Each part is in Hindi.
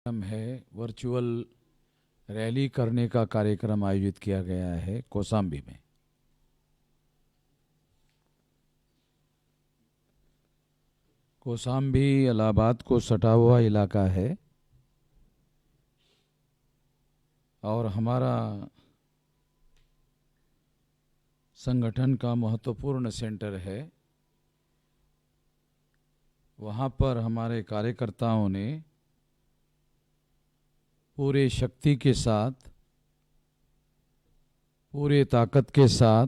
है वर्चुअल रैली करने का कार्यक्रम आयोजित किया गया है कौशाम्बी में। कौशाम्बी इलाहाबाद को सटा हुआ इलाका है और हमारा संगठन का महत्वपूर्ण सेंटर है। वहाँ पर हमारे कार्यकर्ताओं ने पूरे शक्ति के साथ, पूरे ताकत के साथ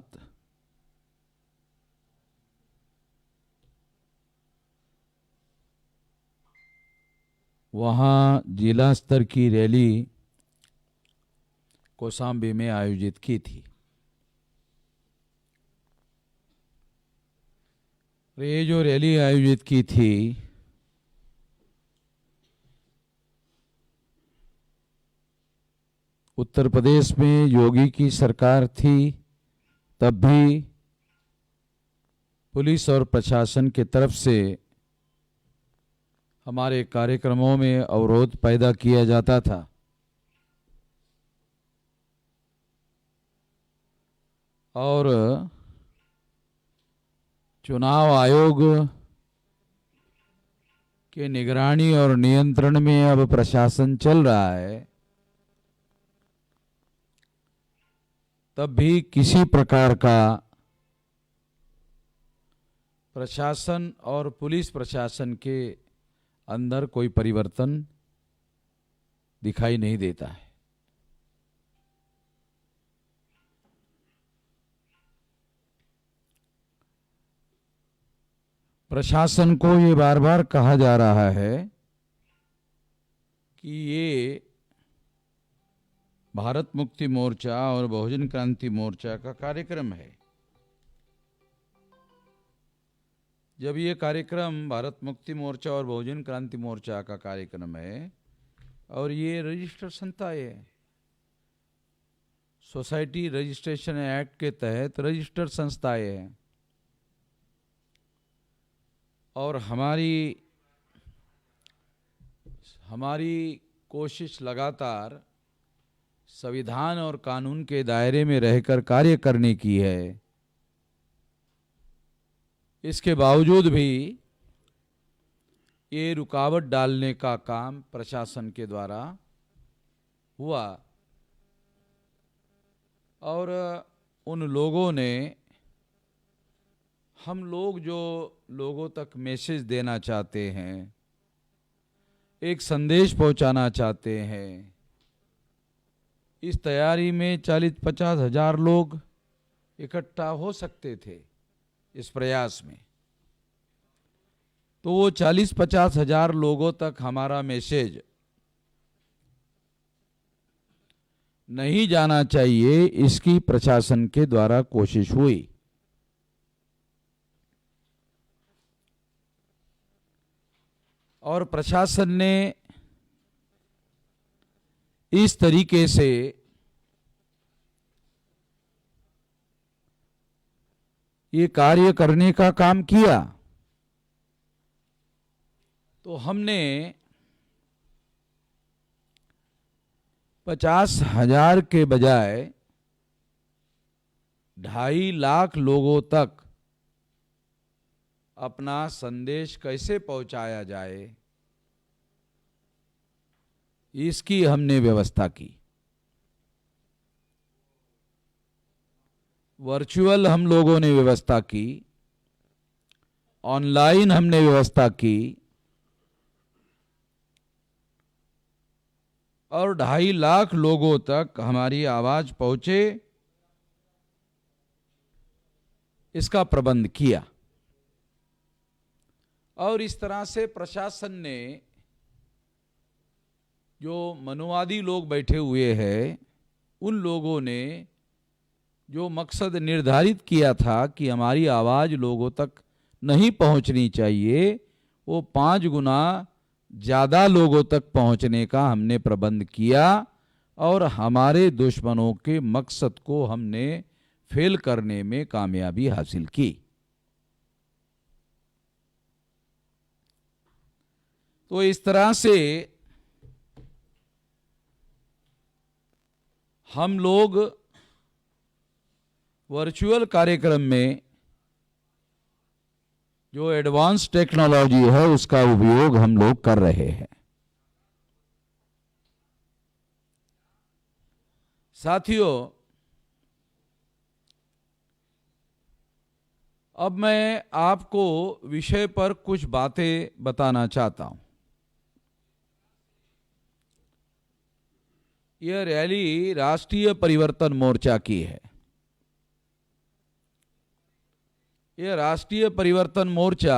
वहाँ जिला स्तर की रैली कौशाम्बी में आयोजित की थी। ये जो रैली आयोजित की थी उत्तर प्रदेश में योगी की सरकार थी, तब भी पुलिस और प्रशासन की तरफ से हमारे कार्यक्रमों में अवरोध पैदा किया जाता था। और चुनाव आयोग के निगरानी और नियंत्रण में अब प्रशासन चल रहा है, तब भी किसी प्रकार का प्रशासन और पुलिस प्रशासन के अंदर कोई परिवर्तन दिखाई नहीं देता है। प्रशासन को ये बार बार कहा जा रहा है कि ये भारत मुक्ति मोर्चा और बहुजन क्रांति मोर्चा का कार्यक्रम है। जब ये कार्यक्रम भारत मुक्ति मोर्चा और बहुजन क्रांति मोर्चा का कार्यक्रम है और ये रजिस्टर्ड संस्थाएं है, सोसाइटी रजिस्ट्रेशन एक्ट के तहत रजिस्टर्ड संस्थाएं हैं, और हमारी कोशिश लगातार संविधान और कानून के दायरे में रहकर कार्य करने की है। इसके बावजूद भी ये रुकावट डालने का काम प्रशासन के द्वारा हुआ और उन लोगों ने, हम लोग जो लोगों तक मैसेज देना चाहते हैं, एक संदेश पहुंचाना चाहते हैं, इस तैयारी में 40-50 हजार लोग इकट्ठा हो सकते थे इस प्रयास में। तो वो 40-50 हजार लोगों तक हमारा मैसेज नहीं जाना चाहिए, इसकी प्रशासन के द्वारा कोशिश हुई। और प्रशासन ने इस तरीके से ये कार्य करने का काम किया। तो हमने 50 हजार के बजाय 2.5 लाख लोगों तक अपना संदेश कैसे पहुंचाया जाए, इसकी हमने व्यवस्था की। वर्चुअल हम लोगों ने व्यवस्था की, ऑनलाइन हमने व्यवस्था की, और 2.5 लाख लोगों तक हमारी आवाज पहुंचे, इसका प्रबंध किया। और इस तरह से प्रशासन ने, जो मनुवादी लोग बैठे हुए हैं, उन लोगों ने जो मकसद निर्धारित किया था कि हमारी आवाज लोगों तक नहीं पहुंचनी चाहिए, वो 5 गुना ज्यादा लोगों तक पहुंचने का हमने प्रबंध किया और हमारे दुश्मनों के मकसद को हमने फेल करने में कामयाबी हासिल की। तो इस तरह से हम लोग वर्चुअल कार्यक्रम में जो एडवांस टेक्नोलॉजी है उसका उपयोग हम लोग कर रहे हैं। साथियों, अब मैं आपको विषय पर कुछ बातें बताना चाहता हूं। यह रैली राष्ट्रीय परिवर्तन मोर्चा की है। यह राष्ट्रीय परिवर्तन मोर्चा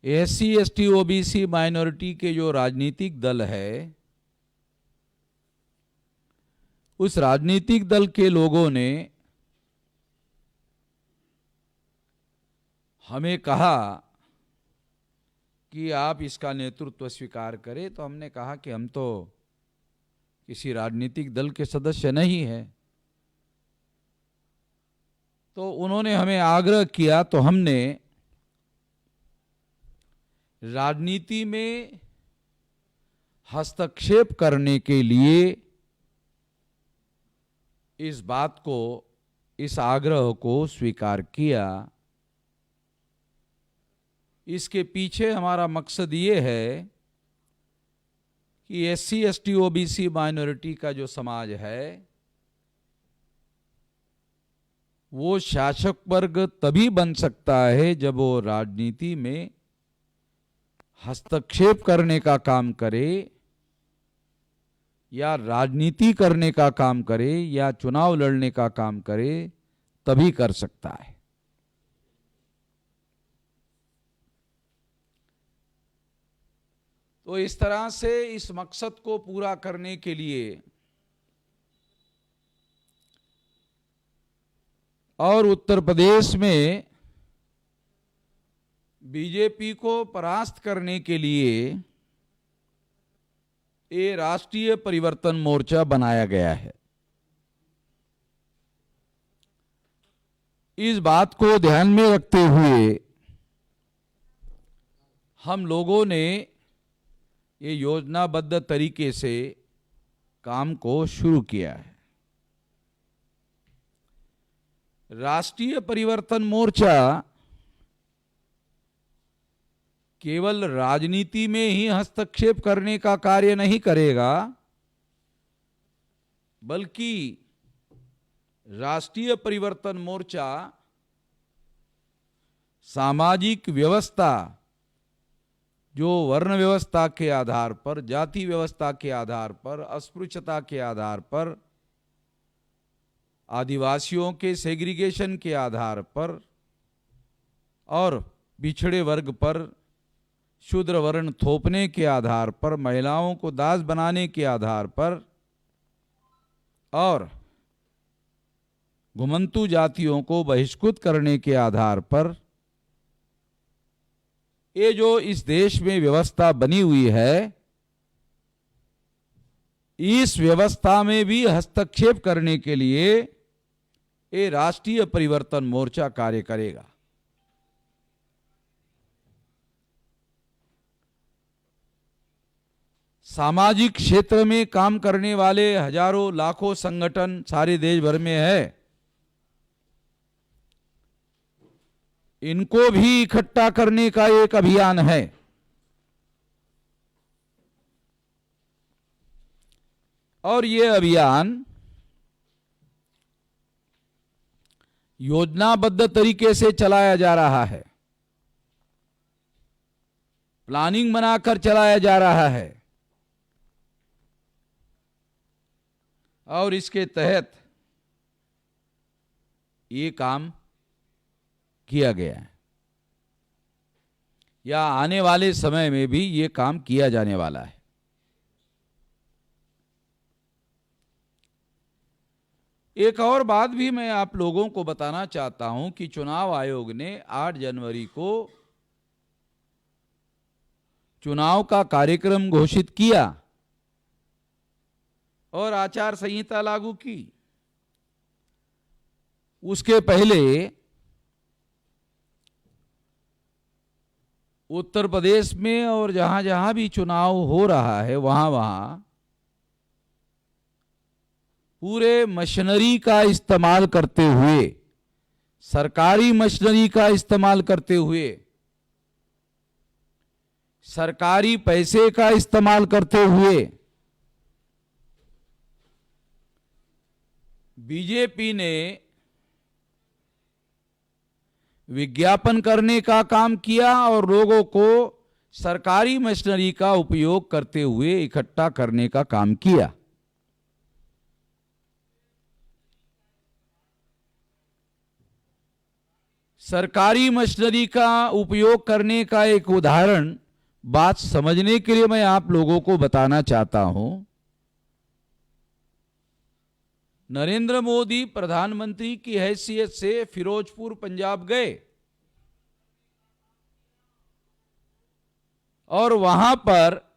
SC ST OBC माइनॉरिटी के जो राजनीतिक दल है, उस राजनीतिक दल के लोगों ने हमें कहा कि आप इसका नेतृत्व स्वीकार करें। तो हमने कहा कि हम तो किसी राजनीतिक दल के सदस्य नहीं हैं। तो उन्होंने हमें आग्रह किया, तो हमने राजनीति में हस्तक्षेप करने के लिए इस बात को, इस आग्रह को स्वीकार किया। इसके पीछे हमारा मकसद ये है कि SC ST OBC माइनॉरिटी का जो समाज है वो शासक वर्ग तभी बन सकता है जब वो राजनीति में हस्तक्षेप करने का काम करे, या राजनीति करने का काम करे, या चुनाव लड़ने का काम करे, तभी कर सकता है। तो इस तरह से इस मकसद को पूरा करने के लिए और उत्तर प्रदेश में बीजेपी को परास्त करने के लिए ये राष्ट्रीय परिवर्तन मोर्चा बनाया गया है। इस बात को ध्यान में रखते हुए हम लोगों ने ये योजनाबद्ध तरीके से काम को शुरू किया है। राष्ट्रीय परिवर्तन मोर्चा केवल राजनीति में ही हस्तक्षेप करने का कार्य नहीं करेगा, बल्कि राष्ट्रीय परिवर्तन मोर्चा सामाजिक व्यवस्था, जो वर्ण व्यवस्था के आधार पर, जाति व्यवस्था के आधार पर, अस्पृश्यता के आधार पर, आदिवासियों के सेग्रीगेशन के आधार पर और पिछड़े वर्ग पर शूद्र वर्ण थोपने के आधार पर, महिलाओं को दास बनाने के आधार पर और घुमंतू जातियों को बहिष्कृत करने के आधार पर ये जो इस देश में व्यवस्था बनी हुई है, इस व्यवस्था में भी हस्तक्षेप करने के लिए ये राष्ट्रीय परिवर्तन मोर्चा कार्य करेगा। सामाजिक क्षेत्र में काम करने वाले हजारों लाखों संगठन सारे देश भर में है, इनको भी इकट्ठा करने का एक अभियान है। और ये अभियान योजनाबद्ध तरीके से चलाया जा रहा है, प्लानिंग बनाकर चलाया जा रहा है और इसके तहत ये काम किया गया है, या आने वाले समय में भी ये काम किया जाने वाला है। एक और बात भी मैं आप लोगों को बताना चाहता हूं कि चुनाव आयोग ने 8 जनवरी को चुनाव का कार्यक्रम घोषित किया और आचार संहिता लागू की। उसके पहले उत्तर प्रदेश में और जहां जहां भी चुनाव हो रहा है वहां वहां पूरे मशीनरी का इस्तेमाल करते हुए, सरकारी मशीनरी का इस्तेमाल करते हुए, सरकारी पैसे का इस्तेमाल करते हुए बीजेपी ने विज्ञापन करने का काम किया और लोगों को सरकारी मशीनरी का उपयोग करते हुए इकट्ठा करने का काम किया। सरकारी मशीनरी का उपयोग करने का एक उदाहरण बात समझने के लिए मैं आप लोगों को बताना चाहता हूं। नरेंद्र मोदी प्रधानमंत्री की हैसियत से फिरोजपुर पंजाब गए और वहां पर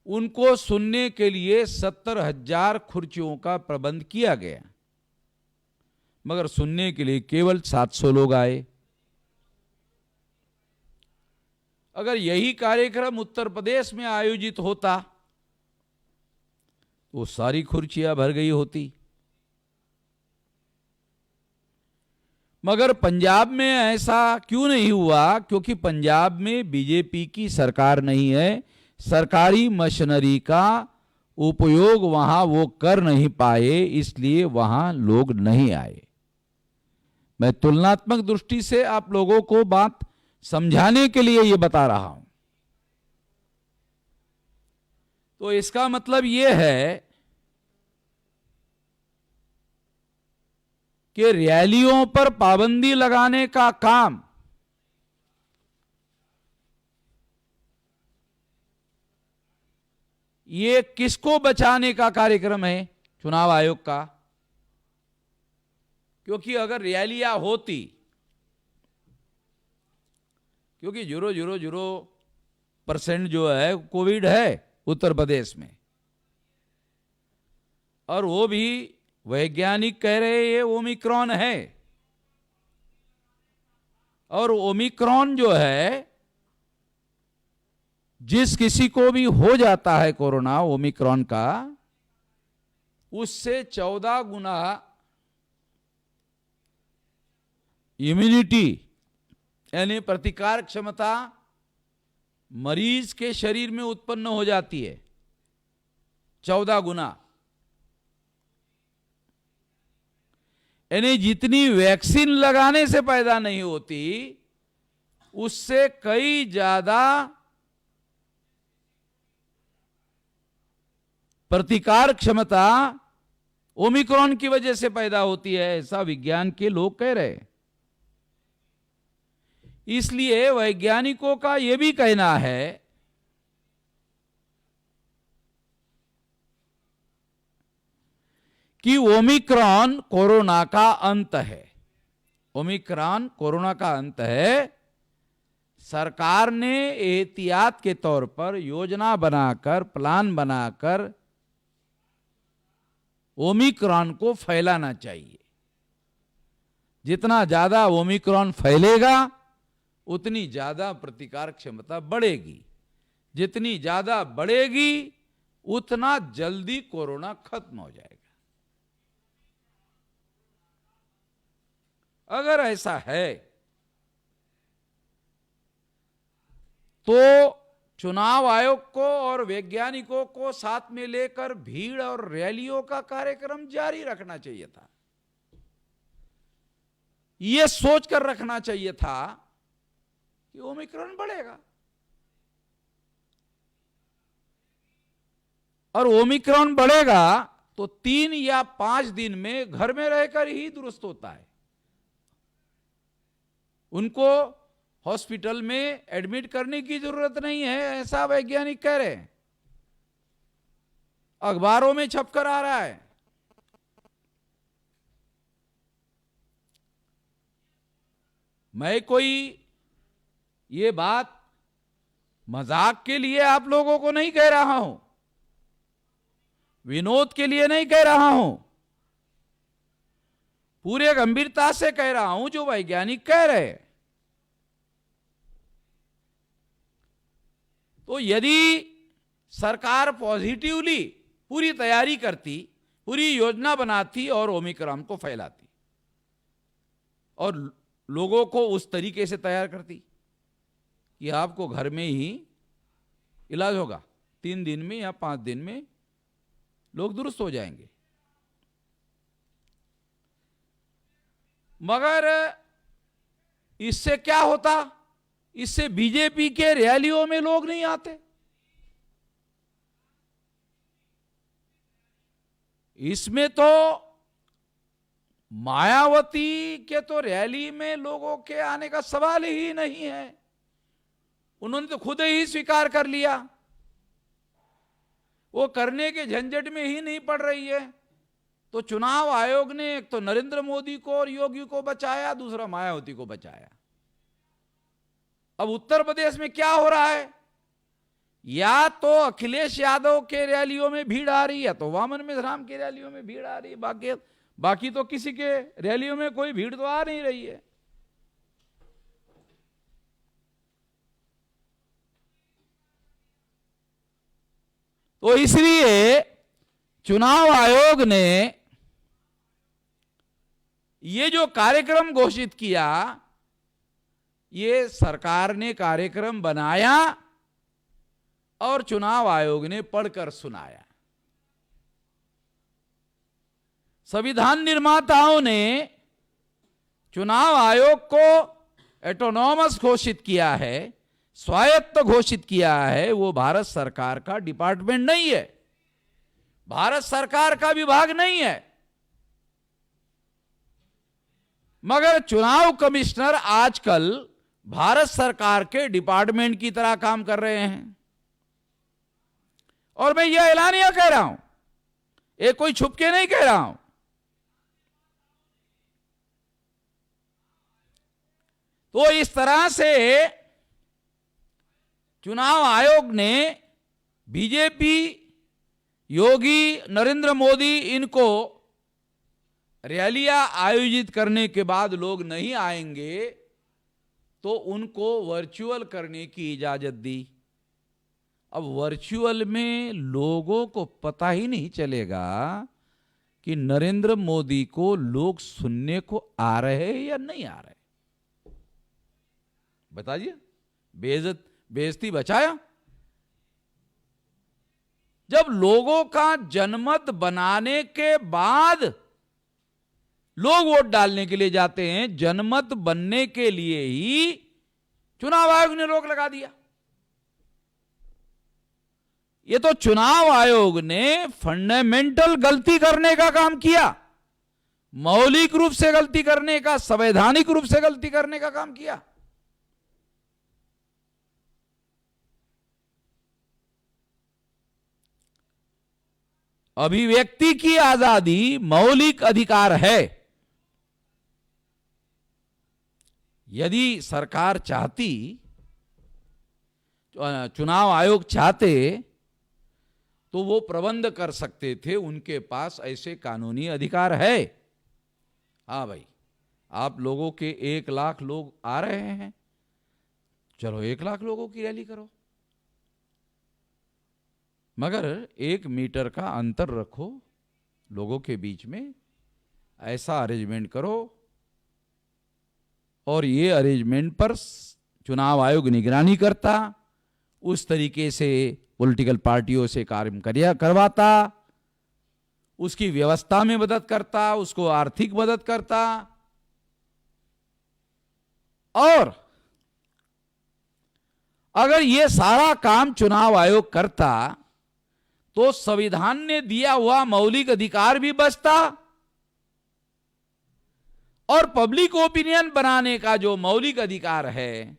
उनको सुनने के लिए 70,000 खुर्चियों का प्रबंध किया गया, मगर सुनने के लिए केवल 700 लोग आए। अगर यही कार्यक्रम उत्तर प्रदेश में आयोजित होता वो सारी खुर्चियां भर गई होती, मगर पंजाब में ऐसा क्यों नहीं हुआ? क्योंकि पंजाब में बीजेपी की सरकार नहीं है, सरकारी मशीनरी का उपयोग वहां वो कर नहीं पाए, इसलिए वहां लोग नहीं आए। मैं तुलनात्मक दृष्टि से आप लोगों को बात समझाने के लिए ये बता रहा हूं। तो इसका मतलब ये है कि रैलियों पर पाबंदी लगाने का काम ये किसको बचाने का कार्यक्रम है? चुनाव आयोग का। क्योंकि अगर रैलियां होती, क्योंकि 0.00% जो है कोविड है उत्तर प्रदेश में, और वो भी वैज्ञानिक कह रहे ये ओमिक्रॉन है, और ओमिक्रॉन जो है जिस किसी को भी हो जाता है कोरोना ओमिक्रॉन का, उससे 14 गुना इम्यूनिटी यानी प्रतिकार क्षमता मरीज के शरीर में उत्पन्न हो जाती है, 14 गुना। यानी जितनी वैक्सीन लगाने से पैदा नहीं होती, उससे कई ज्यादा प्रतिकार क्षमता ओमिक्रॉन की वजह से पैदा होती है, ऐसा विज्ञान के लोग कह रहे हैं। इसलिए वैज्ञानिकों का यह भी कहना है कि ओमिक्रॉन कोरोना का अंत है। ओमिक्रॉन कोरोना का अंत है। सरकार ने एहतियात के तौर पर योजना बनाकर, प्लान बनाकर ओमिक्रॉन को फैलाना चाहिए। जितना ज्यादा ओमिक्रॉन फैलेगा उतनी ज्यादा प्रतिकार क्षमता बढ़ेगी, जितनी ज्यादा बढ़ेगी उतना जल्दी कोरोना खत्म हो जाएगा। अगर ऐसा है तो चुनाव आयोग को और वैज्ञानिकों को साथ में लेकर भीड़ और रैलियों का कार्यक्रम जारी रखना चाहिए था। यह सोचकर रखना चाहिए था कि ओमिक्रॉन बढ़ेगा और ओमिक्रॉन बढ़ेगा तो 3 या 5 दिन में घर में रहकर ही दुरुस्त होता है। उनको हॉस्पिटल में एडमिट करने की जरूरत नहीं है, ऐसा वैज्ञानिक कह रहे हैं, अखबारों में छपकर आ रहा है। मैं कोई ये बात मजाक के लिए आप लोगों को नहीं कह रहा हूं, विनोद के लिए नहीं कह रहा हूं, पूरे गंभीरता से कह रहा हूं जो वैज्ञानिक कह रहे हैं। तो यदि सरकार पॉजिटिवली पूरी तैयारी करती, पूरी योजना बनाती और ओमिक्रॉन को फैलाती और लोगों को उस तरीके से तैयार करती कि आपको घर में ही इलाज होगा, 3 दिन में या 5 दिन में लोग दुरुस्त हो जाएंगे। मगर इससे क्या होता? इससे बीजेपी के रैलियों में लोग नहीं आते। इसमें तो मायावती के तो रैली में लोगों के आने का सवाल ही नहीं है। उन्होंने तो खुद ही स्वीकार कर लिया, वो करने के झंझट में ही नहीं पड़ रही है। तो चुनाव आयोग ने एक तो नरेंद्र मोदी को और योगी को बचाया, दूसरा मायावती को बचाया। अब उत्तर प्रदेश में क्या हो रहा है? या तो अखिलेश यादव के रैलियों में भीड़ आ रही है, तो वामन मेश्राम के रैलियों में भीड़ आ रही है, बाकी तो किसी के रैलियों में कोई भीड़ तो आ नहीं रही है। तो इसलिए चुनाव आयोग ने ये जो कार्यक्रम घोषित किया, ये सरकार ने कार्यक्रम बनाया और चुनाव आयोग ने पढ़कर सुनाया। संविधान निर्माताओं ने चुनाव आयोग को ऑटोनॉमस घोषित किया है, स्वायत्त घोषित किया है। वो भारत सरकार का डिपार्टमेंट नहीं है, भारत सरकार का विभाग नहीं है। मगर चुनाव कमिश्नर आजकल भारत सरकार के डिपार्टमेंट की तरह काम कर रहे हैं। और मैं यह ऐलानिया कह रहा हूं, ये कोई छुप के नहीं कह रहा हूं। तो इस तरह से चुनाव आयोग ने बीजेपी, योगी, नरेंद्र मोदी, इनको रैलियां आयोजित करने के बाद लोग नहीं आएंगे तो उनको वर्चुअल करने की इजाजत दी। अब वर्चुअल में लोगों को पता ही नहीं चलेगा कि नरेंद्र मोदी को लोग सुनने को आ रहे हैं या नहीं आ रहे। बताइए, बेइज्जती बचाया। जब लोगों का जनमत बनाने के बाद लोग वोट डालने के लिए जाते हैं, जनमत बनने के लिए ही चुनाव आयोग ने रोक लगा दिया। ये तो चुनाव आयोग ने फंडामेंटल गलती करने का काम किया, मौलिक रूप से गलती करने का, संवैधानिक रूप से गलती करने का काम किया। अभिव्यक्ति की आजादी मौलिक अधिकार है। यदि सरकार चाहती, चुनाव आयोग चाहते, तो वो प्रबंध कर सकते थे, उनके पास ऐसे कानूनी अधिकार है। हाँ भाई, आप लोगों के 1 लाख लोग आ रहे हैं, चलो 1 लाख लोगों की रैली करो, मगर 1 मीटर का अंतर रखो लोगों के बीच में, ऐसा अरेंजमेंट करो। और ये अरेंजमेंट पर चुनाव आयोग निगरानी करता, उस तरीके से पॉलिटिकल पार्टियों से कार्य करवाता, उसकी व्यवस्था में मदद करता, उसको आर्थिक मदद करता। और अगर ये सारा काम चुनाव आयोग करता तो संविधान ने दिया हुआ मौलिक अधिकार भी बचता और पब्लिक ओपिनियन बनाने का जो मौलिक अधिकार है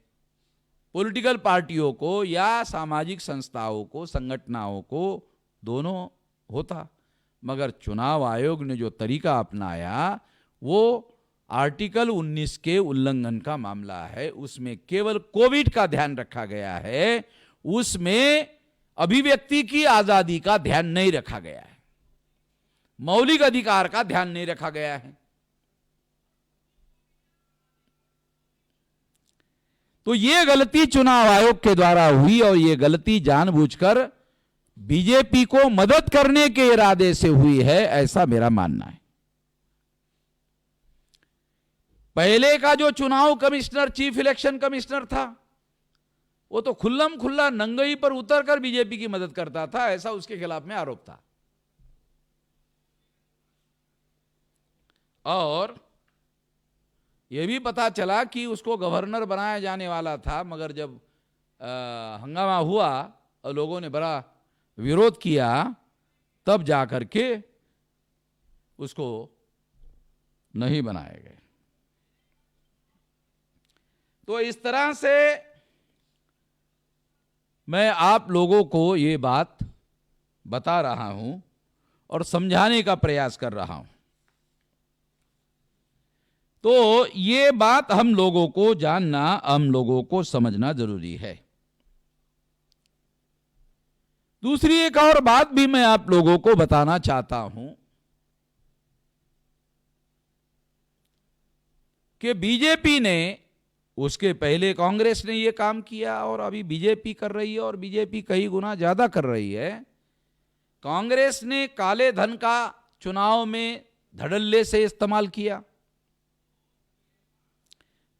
पॉलिटिकल पार्टियों को या सामाजिक संस्थाओं को, संगठनों को, दोनों होता। मगर चुनाव आयोग ने जो तरीका अपनाया वो आर्टिकल 19 के उल्लंघन का मामला है। उसमें केवल कोविड का ध्यान रखा गया है, उसमें अभिव्यक्ति की आजादी का ध्यान नहीं रखा गया है, मौलिक अधिकार का ध्यान नहीं रखा गया है। तो ये गलती चुनाव आयोग के द्वारा हुई और ये गलती जानबूझकर बीजेपी को मदद करने के इरादे से हुई है, ऐसा मेरा मानना है। पहले का जो चुनाव कमिश्नर, चीफ इलेक्शन कमिश्नर था, वो तो खुल्लम खुल्ला नंगई पर उतरकर बीजेपी की मदद करता था, ऐसा उसके खिलाफ में आरोप था। और यह भी पता चला कि उसको गवर्नर बनाया जाने वाला था, मगर जब हंगामा हुआ और लोगों ने बड़ा विरोध किया, तब जाकर के उसको नहीं बनाए गए। तो इस तरह से मैं आप लोगों को ये बात बता रहा हूं और समझाने का प्रयास कर रहा हूं। तो ये बात हम लोगों को जानना, हम लोगों को समझना जरूरी है। दूसरी एक और बात भी मैं आप लोगों को बताना चाहता हूं कि बीजेपी ने, उसके पहले कांग्रेस ने यह काम किया और अभी बीजेपी कर रही है, और बीजेपी कई गुना ज्यादा कर रही है। कांग्रेस ने काले धन का चुनाव में धड़ल्ले से इस्तेमाल किया,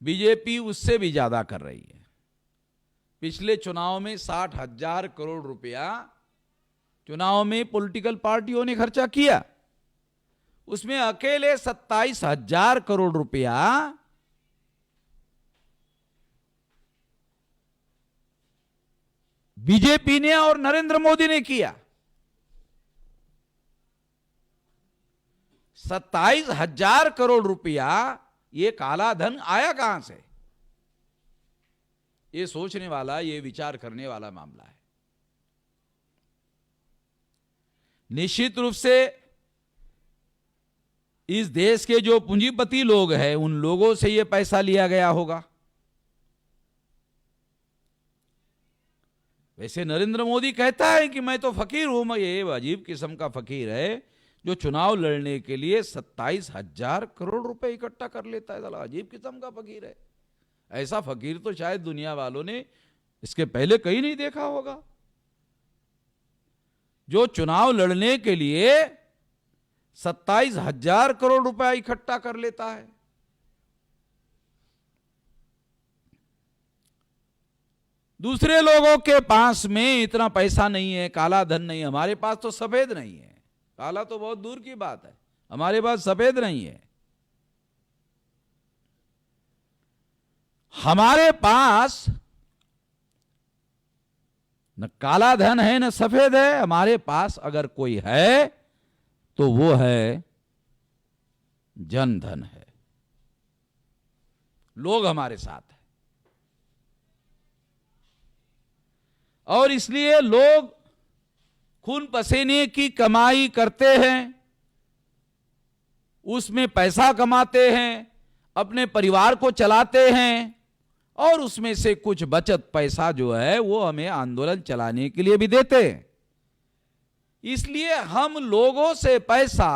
बीजेपी उससे भी ज्यादा कर रही है। पिछले चुनाव में 60,000 करोड़ रुपया चुनाव में पॉलिटिकल पार्टियों ने खर्चा किया, उसमें अकेले 27,000 करोड़ रुपया बीजेपी ने और नरेंद्र मोदी ने किया। 27,000 करोड़ रुपया, ये काला धन आया कहां से? ये सोचने वाला, ये विचार करने वाला मामला है। निश्चित रूप से इस देश के जो पूंजीपति लोग हैं, उन लोगों से ये पैसा लिया गया होगा। वैसे नरेंद्र मोदी कहता है कि मैं तो फकीर हूं, ये अजीब किस्म का फकीर है जो चुनाव लड़ने के लिए 27,000 करोड़ रुपए इकट्ठा कर लेता है। साला अजीब किस्म का फकीर है। ऐसा फकीर तो शायद दुनिया वालों ने इसके पहले कहीं नहीं देखा होगा, जो चुनाव लड़ने के लिए 27,000 करोड़ रुपया इकट्ठा कर लेता है। दूसरे लोगों के पास में इतना पैसा नहीं है, काला धन नहीं है। हमारे पास तो सफेद नहीं है, काला तो बहुत दूर की बात है, हमारे पास सफेद नहीं है। हमारे पास न काला धन है न सफेद है। हमारे पास अगर कोई है तो वो है जनधन है। लोग हमारे साथ हैं और इसलिए लोग खून पसीने की कमाई करते हैं, उसमें पैसा कमाते हैं, अपने परिवार को चलाते हैं और उसमें से कुछ बचत पैसा जो है वो हमें आंदोलन चलाने के लिए भी देते हैं। इसलिए हम लोगों से पैसा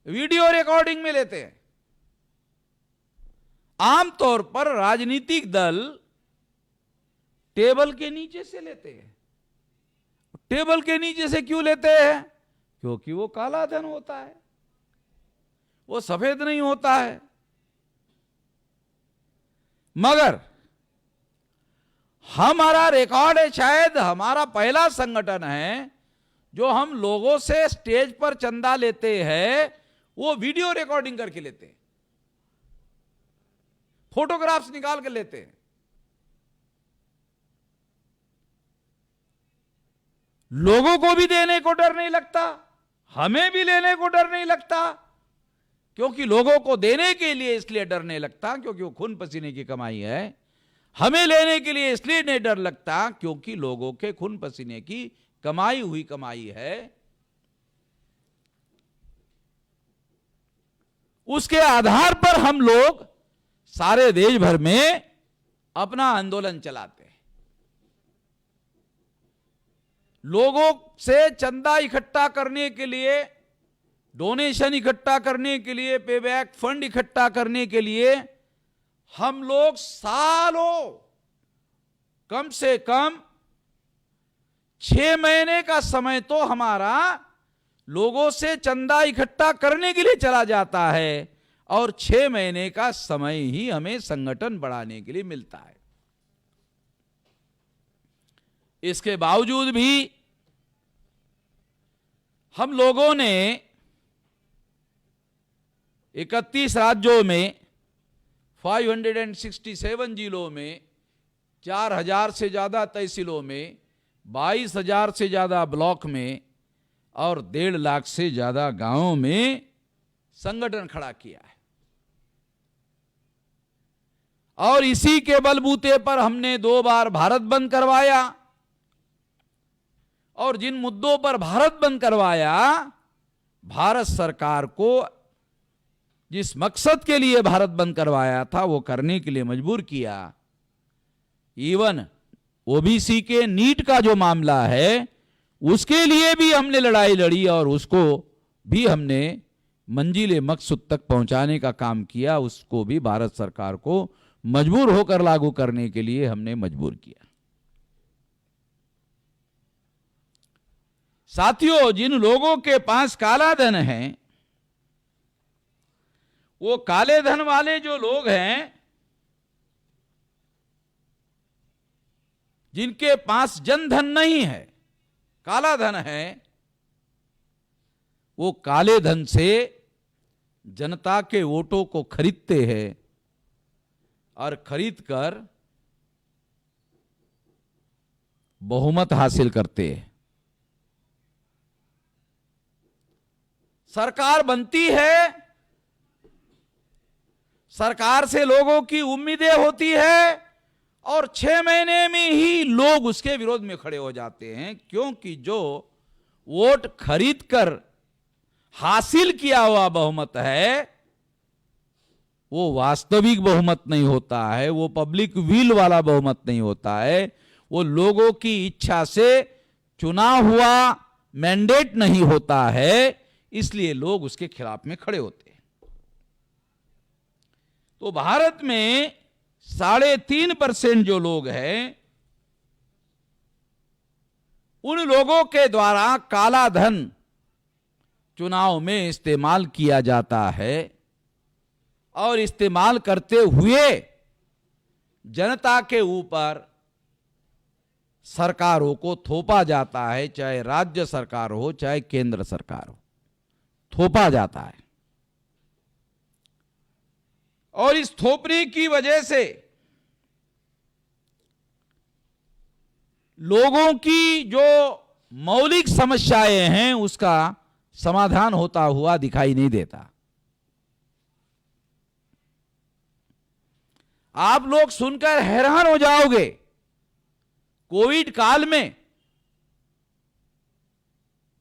वीडियो रिकॉर्डिंग में लेते हैं। आमतौर पर राजनीतिक दल टेबल के नीचे से लेते हैं। टेबल के नीचे से क्यों लेते हैं? क्योंकि वो काला धन होता है, वो सफेद नहीं होता है। मगर हमारा रिकॉर्ड है, शायद हमारा पहला संगठन है जो हम लोगों से स्टेज पर चंदा लेते हैं, वो वीडियो रिकॉर्डिंग करके लेते हैं, फोटोग्राफ्स निकाल कर लेते हैं। लोगों को भी देने को डर नहीं लगता, हमें भी लेने को डर नहीं लगता। क्योंकि लोगों को देने के लिए इसलिए डर नहीं लगता क्योंकि वो खून पसीने की कमाई है। हमें लेने के लिए इसलिए नहीं डर लगता क्योंकि लोगों के खून पसीने की कमाई हुई कमाई है। उसके आधार पर हम लोग सारे देश भर में अपना आंदोलन चलाते हैं। लोगों से चंदा इकट्ठा करने के लिए, डोनेशन इकट्ठा करने के लिए, पेबैक फंड इकट्ठा करने के लिए हम लोग सालों, कम से कम 6 महीने का समय तो हमारा लोगों से चंदा इकट्ठा करने के लिए चला जाता है और 6 महीने का समय ही हमें संगठन बढ़ाने के लिए मिलता है। इसके बावजूद भी हम लोगों ने 31 राज्यों में 567 जिलों में 4000 से ज्यादा तहसीलों में 22,000 से ज्यादा ब्लॉक में और 1.5 लाख से ज्यादा गांवों में संगठन खड़ा किया है। और इसी के बलबूते पर हमने 2 बार भारत बंद करवाया और जिन मुद्दों पर भारत बंद करवाया, भारत सरकार को जिस मकसद के लिए भारत बंद करवाया था वो करने के लिए मजबूर किया। इवन ओबीसी के नीट का जो मामला है उसके लिए भी हमने लड़ाई लड़ी और उसको भी हमने मंजिले मकसद तक पहुंचाने का काम किया। उसको भी भारत सरकार को मजबूर होकर लागू करने के लिए हमने मजबूर किया। साथियों, जिन लोगों के पास काला धन है, वो काले धन वाले जो लोग हैं, जिनके पास जनधन नहीं है, काला धन है, वो काले धन से जनता के वोटों को खरीदते हैं और खरीदकर बहुमत हासिल करते हैं। सरकार बनती है, सरकार से लोगों की उम्मीदें होती है और 6 महीने में ही लोग उसके विरोध में खड़े हो जाते हैं, क्योंकि जो वोट खरीदकर हासिल किया हुआ बहुमत है वो वास्तविक बहुमत नहीं होता है, वो पब्लिक विल वाला बहुमत नहीं होता है, वो लोगों की इच्छा से चुना हुआ मैंडेट नहीं होता है। इसलिए लोग उसके खिलाफ में खड़े होते हैं। तो भारत में 3.5% जो लोग हैं, उन लोगों के द्वारा काला धन चुनाव में इस्तेमाल किया जाता है और इस्तेमाल करते हुए जनता के ऊपर सरकारों को थोपा जाता है, चाहे राज्य सरकार हो चाहे केंद्र सरकार हो, थोपा जाता है। और इस थोपने की वजह से लोगों की जो मौलिक समस्याएं हैं उसका समाधान होता हुआ दिखाई नहीं देता। आप लोग सुनकर हैरान हो जाओगे, कोविड काल में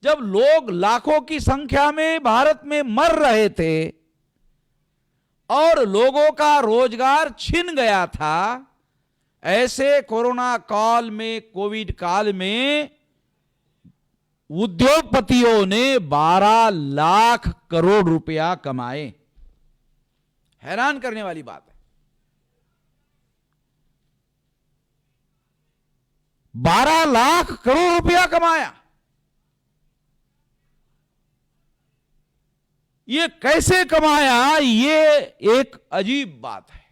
जब लोग लाखों की संख्या में भारत में मर रहे थे और लोगों का रोजगार छिन गया था, ऐसे कोरोना काल में, कोविड काल में उद्योगपतियों ने 12 लाख करोड़ रुपया कमाए। हैरान करने वाली बात है। 12 लाख करोड़ रुपया कमाया। ये कैसे कमाया, ये एक अजीब बात है।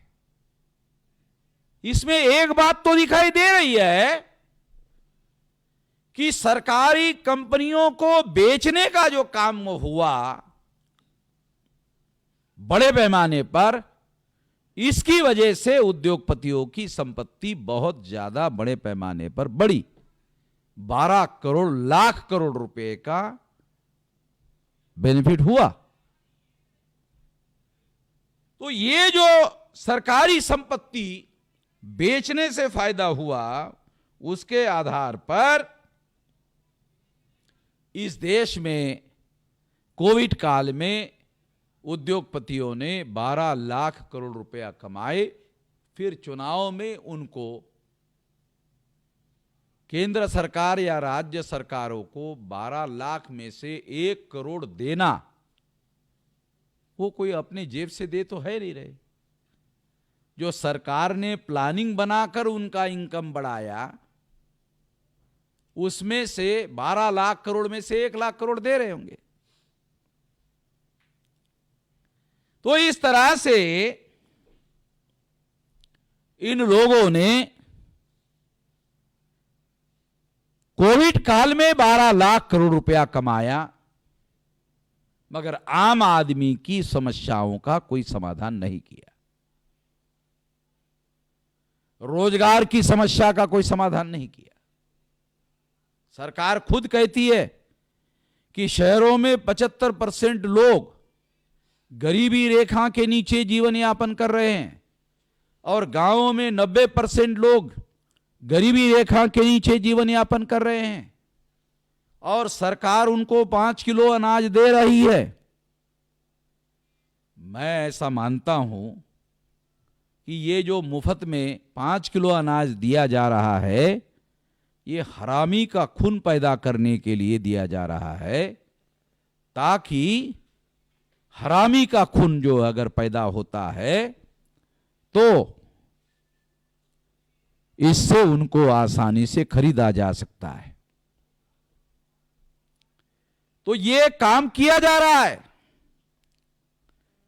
इसमें एक बात तो दिखाई दे रही है कि सरकारी कंपनियों को बेचने का जो काम हुआ बड़े पैमाने पर, इसकी वजह से उद्योगपतियों की संपत्ति बहुत ज्यादा बड़े पैमाने पर बढ़ी। 12 करोड़ लाख करोड़ रुपए का बेनिफिट हुआ। तो ये जो सरकारी संपत्ति बेचने से फायदा हुआ, उसके आधार पर इस देश में कोविड काल में उद्योगपतियों ने 12 लाख करोड़ रुपया कमाए। फिर चुनाव में उनको केंद्र सरकार या राज्य सरकारों को 12 लाख में से 1 करोड़ देना, वो कोई अपने जेब से दे तो है नहीं रहे, जो सरकार ने प्लानिंग बनाकर उनका इनकम बढ़ाया, उसमें से 12 लाख करोड़ में से 1 लाख करोड़ दे रहे होंगे। तो इस तरह से इन लोगों ने कोविड काल में 12 लाख करोड़ रुपया कमाया, मगर आम आदमी की समस्याओं का कोई समाधान नहीं किया। रोजगार की समस्या का कोई समाधान नहीं किया। सरकार खुद कहती है कि शहरों में 75% लोग गरीबी रेखा के नीचे जीवन यापन कर रहे हैं और गांवों में 90% लोग गरीबी रेखा के नीचे जीवन यापन कर रहे हैं, और सरकार उनको 5 किलो अनाज दे रही है। मैं ऐसा मानता हूं कि ये जो मुफ्त में 5 किलो अनाज दिया जा रहा है, ये हरामी का खून पैदा करने के लिए दिया जा रहा है, ताकि हरामी का खून जो अगर पैदा होता है तो इससे उनको आसानी से खरीदा जा सकता है। तो ये काम किया जा रहा है।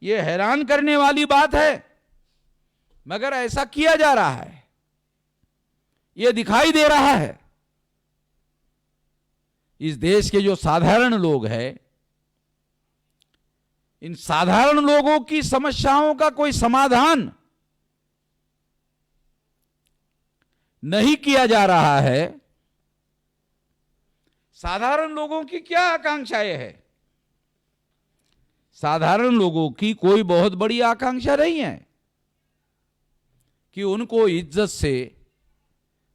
ये हैरान करने वाली बात है, मगर ऐसा किया जा रहा है, ये दिखाई दे रहा है। इस देश के जो साधारण लोग हैं, इन साधारण लोगों की समस्याओं का कोई समाधान नहीं किया जा रहा है। साधारण लोगों की क्या आकांक्षाएं है? साधारण लोगों की कोई बहुत बड़ी आकांक्षा नहीं है कि उनको इज्जत से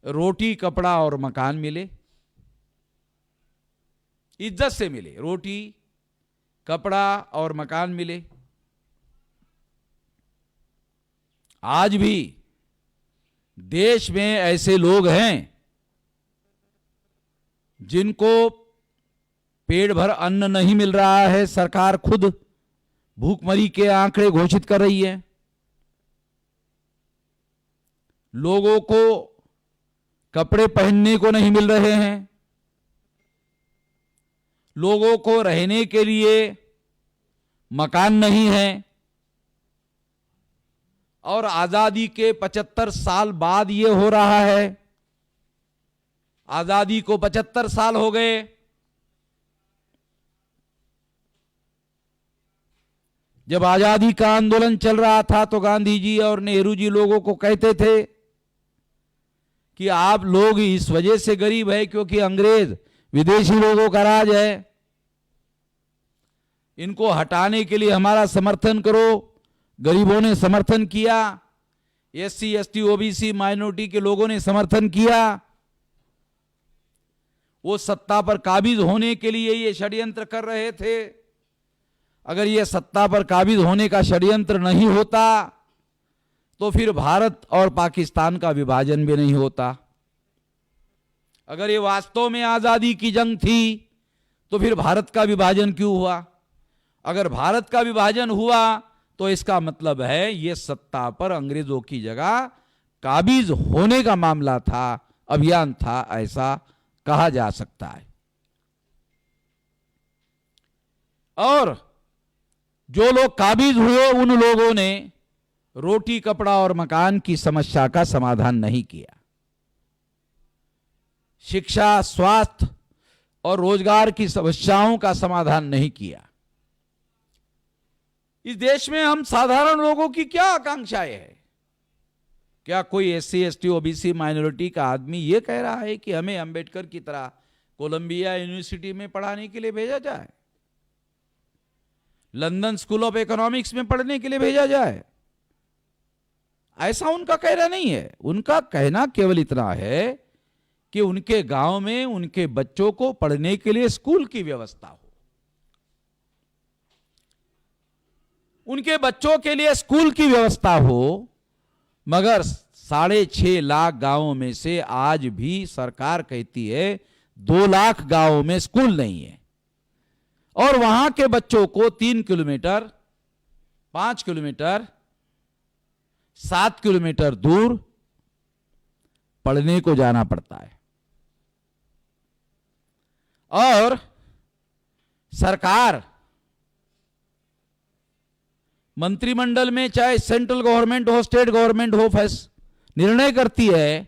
रोटी, कपड़ा और मकान मिले। इज्जत से मिले, रोटी, कपड़ा और मकान मिले। आज भी देश में ऐसे लोग हैं जिनको पेट भर अन्न नहीं मिल रहा है। सरकार खुद भूखमरी के आंकड़े घोषित कर रही है। लोगों को कपड़े पहनने को नहीं मिल रहे हैं। लोगों को रहने के लिए मकान नहीं है। और आजादी के 75 साल बाद ये हो रहा है। आजादी को 75 साल हो गए। जब आजादी का आंदोलन चल रहा था तो गांधी जी और नेहरू जी लोगों को कहते थे कि आप लोग इस वजह से गरीब है क्योंकि अंग्रेज विदेशी लोगों का राज है, इनको हटाने के लिए हमारा समर्थन करो। गरीबों ने समर्थन किया, एससी, एसटी, ओबीसी, माइनॉरिटी के लोगों ने समर्थन किया। वो सत्ता पर काबिज होने के लिए ये षड्यंत्र कर रहे थे। अगर ये सत्ता पर काबिज होने का षड्यंत्र नहीं होता तो फिर भारत और पाकिस्तान का विभाजन भी नहीं होता। अगर ये वास्तव में आजादी की जंग थी तो फिर भारत का विभाजन क्यों हुआ? अगर भारत का विभाजन हुआ तो इसका मतलब है ये सत्ता पर अंग्रेजों की जगह काबिज होने का मामला था, अभियान था, ऐसा कहा जा सकता है। और जो लोग काबिज हुए उन लोगों ने रोटी, कपड़ा और मकान की समस्या का समाधान नहीं किया। शिक्षा, स्वास्थ्य और रोजगार की समस्याओं का समाधान नहीं किया। इस देश में हम साधारण लोगों की क्या आकांक्षाएं है? क्या कोई एससी, एसटी, ओबीसी, माइनॉरिटी का आदमी यह कह रहा है कि हमें अंबेडकर की तरह कोलंबिया यूनिवर्सिटी में पढ़ाने के लिए भेजा जाए, लंदन स्कूल ऑफ इकोनॉमिक्स में पढ़ने के लिए भेजा जाए? ऐसा उनका कहना नहीं है। उनका कहना केवल इतना है कि उनके गांव में उनके बच्चों को पढ़ने के लिए स्कूल की व्यवस्था हो। उनके बच्चों के लिए स्कूल की व्यवस्था हो। मगर 6.5 लाख गांवों में से आज भी सरकार कहती है 2 लाख गांवों में स्कूल नहीं है, और वहां के बच्चों को 3 किलोमीटर, 5 किलोमीटर 7 किलोमीटर दूर पढ़ने को जाना पड़ता है। और सरकार मंत्रिमंडल में, चाहे सेंट्रल गवर्नमेंट हो, स्टेट गवर्नमेंट हो, निर्णय करती है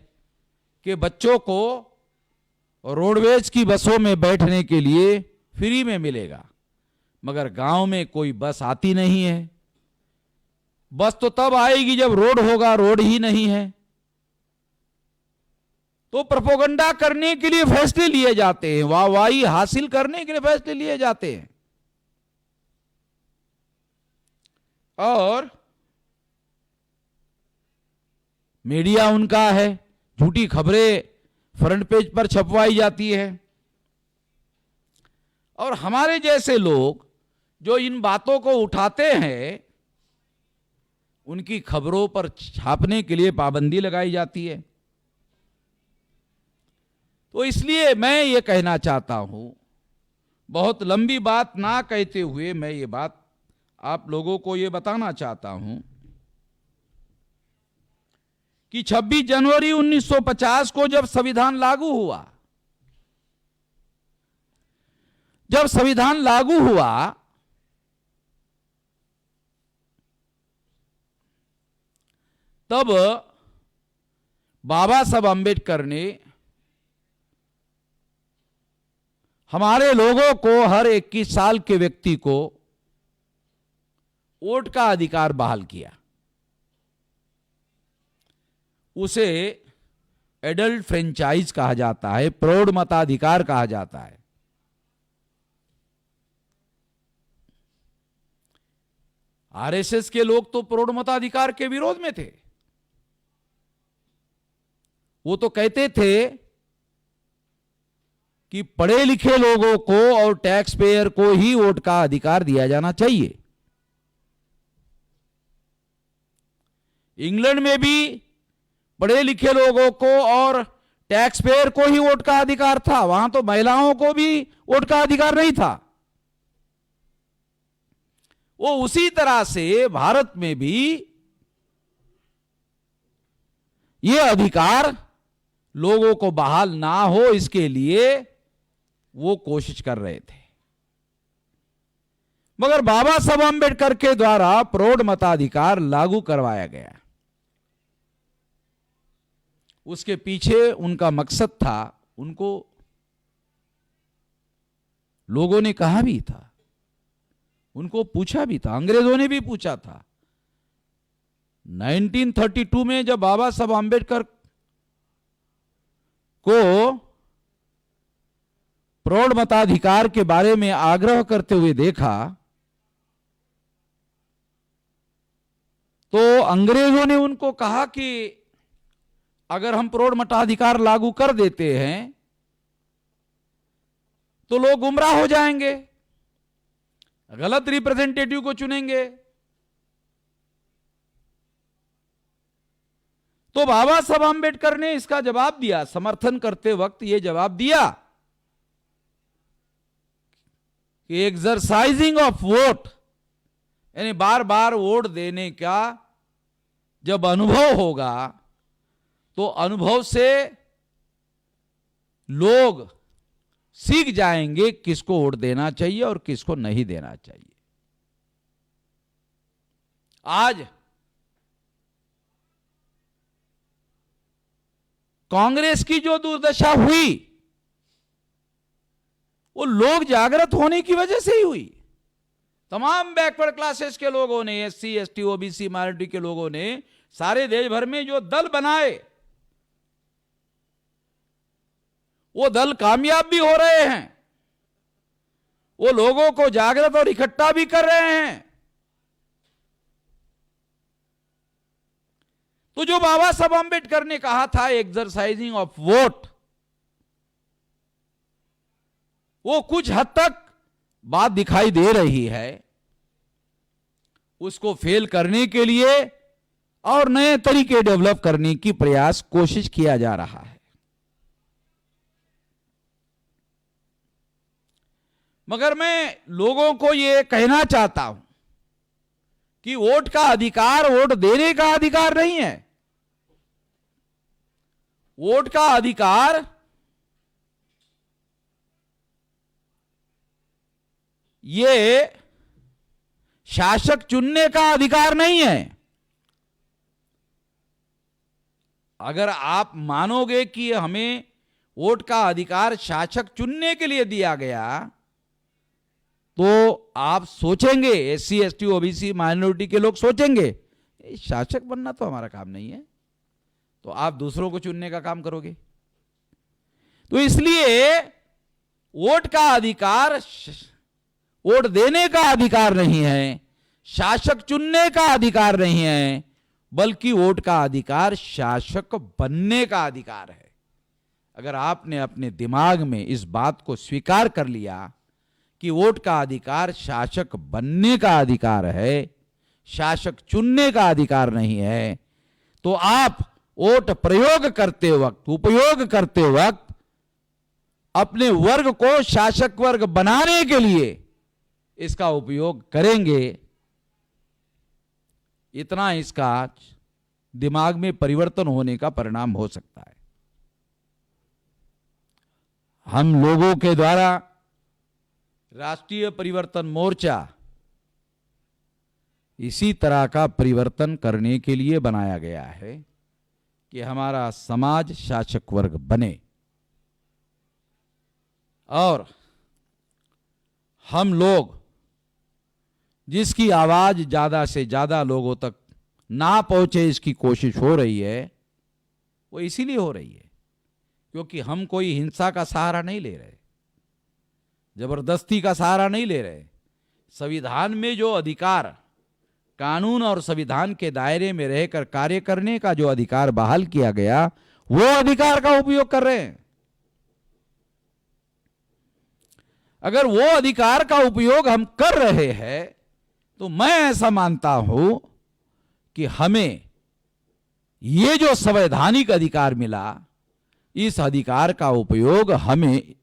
कि बच्चों को रोडवेज की बसों में बैठने के लिए फ्री में मिलेगा, मगर गांव में कोई बस आती नहीं है। बस तो तब आएगी जब रोड होगा, रोड ही नहीं है। तो प्रोपेगेंडा करने के लिए फैसले लिए जाते हैं, वाहवाही हासिल करने के लिए फैसले लिए जाते हैं। और मीडिया उनका है, झूठी खबरें फ्रंट पेज पर छपवाई जाती है। और हमारे जैसे लोग जो इन बातों को उठाते हैं, उनकी खबरों पर छापने के लिए पाबंदी लगाई जाती है। तो इसलिए मैं ये कहना चाहता हूं, बहुत लंबी बात ना कहते हुए मैं ये बात आप लोगों को ये बताना चाहता हूं कि 26 जनवरी 1950 को जब संविधान लागू हुआ, तब बाबा साहब अंबेडकर ने हमारे लोगों को, हर 21 साल के व्यक्ति को वोट का अधिकार बहाल किया। उसे एडल्ट फ्रेंचाइज कहा जाता है, प्रौढ़ मताधिकार कहा जाता है। आरएसएस के लोग तो प्रौढ़ मताधिकार के विरोध में थे। वो तो कहते थे कि पढ़े लिखे लोगों को और टैक्स पेयर को ही वोट का अधिकार दिया जाना चाहिए। इंग्लैंड में भी पढ़े लिखे लोगों को और टैक्स पेयर को ही वोट का अधिकार था, वहां तो महिलाओं को भी वोट का अधिकार नहीं था। वो उसी तरह से भारत में भी ये अधिकार लोगों को बहाल ना हो, इसके लिए वो कोशिश कर रहे थे। मगर बाबा साहब अंबेडकर के द्वारा प्रौढ़ मताधिकार लागू करवाया गया। उसके पीछे उनका मकसद था, उनको लोगों ने कहा भी था, उनको पूछा भी था, अंग्रेजों ने भी पूछा था। 1932 में जब बाबा साहब अंबेडकर को प्रौढ़ मताधिकार के बारे में आग्रह करते हुए देखा, तो अंग्रेजों ने उनको कहा कि अगर हम प्रौढ़ मताधिकार लागू कर देते हैं तो लोग गुमराह हो जाएंगे, गलत रिप्रेजेंटेटिव को चुनेंगे। तो बाबा साहब अंबेडकर ने इसका जवाब दिया, समर्थन करते वक्त यह जवाब दिया कि एक्सरसाइजिंग ऑफ वोट, यानी बार बार वोट देने का जब अनुभव होगा तो अनुभव से लोग सीख जाएंगे किसको वोट देना चाहिए और किसको नहीं देना चाहिए। आज कांग्रेस की जो दुर्दशा हुई वो लोग जागृत होने की वजह से ही हुई। तमाम बैकवर्ड क्लासेस के लोगों ने, एससी, एसटी, ओबीसी, माइनॉरिटी के लोगों ने सारे देश भर में जो दल बनाए, वो दल कामयाब भी हो रहे हैं, वो लोगों को जागृत और इकट्ठा भी कर रहे हैं। तो जो बाबा साहब अंबेडकर ने कहा था एक्सरसाइजिंग ऑफ वोट, वो कुछ हद तक बात दिखाई दे रही है। उसको फेल करने के लिए और नए तरीके डेवलप करने की प्रयास, कोशिश किया जा रहा है। मगर मैं लोगों को यह कहना चाहता हूं कि वोट का अधिकार वोट देने का अधिकार नहीं है। वोट का अधिकार ये शासक चुनने का अधिकार नहीं है। अगर आप मानोगे कि हमें वोट का अधिकार शासक चुनने के लिए दिया गया, तो आप सोचेंगे, एससी एसटी ओबीसी माइनॉरिटी के लोग सोचेंगे शासक बनना तो हमारा काम नहीं है, तो आप दूसरों को चुनने का काम करोगे। तो इसलिए वोट का अधिकार वोट देने का अधिकार नहीं है, शासक चुनने का अधिकार नहीं है, बल्कि वोट का अधिकार शासक बनने का अधिकार है। अगर आपने अपने दिमाग में इस बात को स्वीकार कर लिया कि वोट का अधिकार शासक बनने का अधिकार है, शासक चुनने का अधिकार नहीं है, तो आप वोट प्रयोग करते वक्त, उपयोग करते वक्त अपने वर्ग को शासक वर्ग बनाने के लिए इसका उपयोग करेंगे। इतना इसका दिमाग में परिवर्तन होने का परिणाम हो सकता है। हम लोगों के द्वारा राष्ट्रीय परिवर्तन मोर्चा इसी तरह का परिवर्तन करने के लिए बनाया गया है कि हमारा समाज शासक वर्ग बने और हम लोग जिसकी आवाज ज्यादा से ज्यादा लोगों तक ना पहुंचे इसकी कोशिश हो रही है, वो इसीलिए हो रही है क्योंकि हम कोई हिंसा का सहारा नहीं ले रहे, जबरदस्ती का सहारा नहीं ले रहे। संविधान में जो अधिकार, कानून और संविधान के दायरे में रहकर कार्य करने का जो अधिकार बहाल किया गया, वो अधिकार का उपयोग कर रहे हैं। अगर वो अधिकार का उपयोग हम कर रहे हैं तो मैं ऐसा मानता हूं कि हमें ये जो संवैधानिक अधिकार मिला, इस अधिकार का उपयोग हमें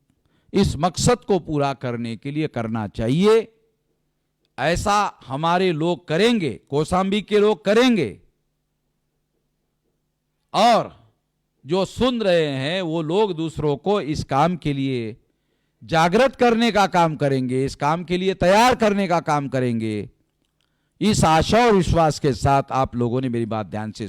इस मकसद को पूरा करने के लिए करना चाहिए। ऐसा हमारे लोग करेंगे, कौशांबी के लोग करेंगे, और जो सुन रहे हैं वो लोग दूसरों को इस काम के लिए जागृत करने का काम करेंगे, इस काम के लिए तैयार करने का काम करेंगे। इस आशा और विश्वास के साथ आप लोगों ने मेरी बात ध्यान से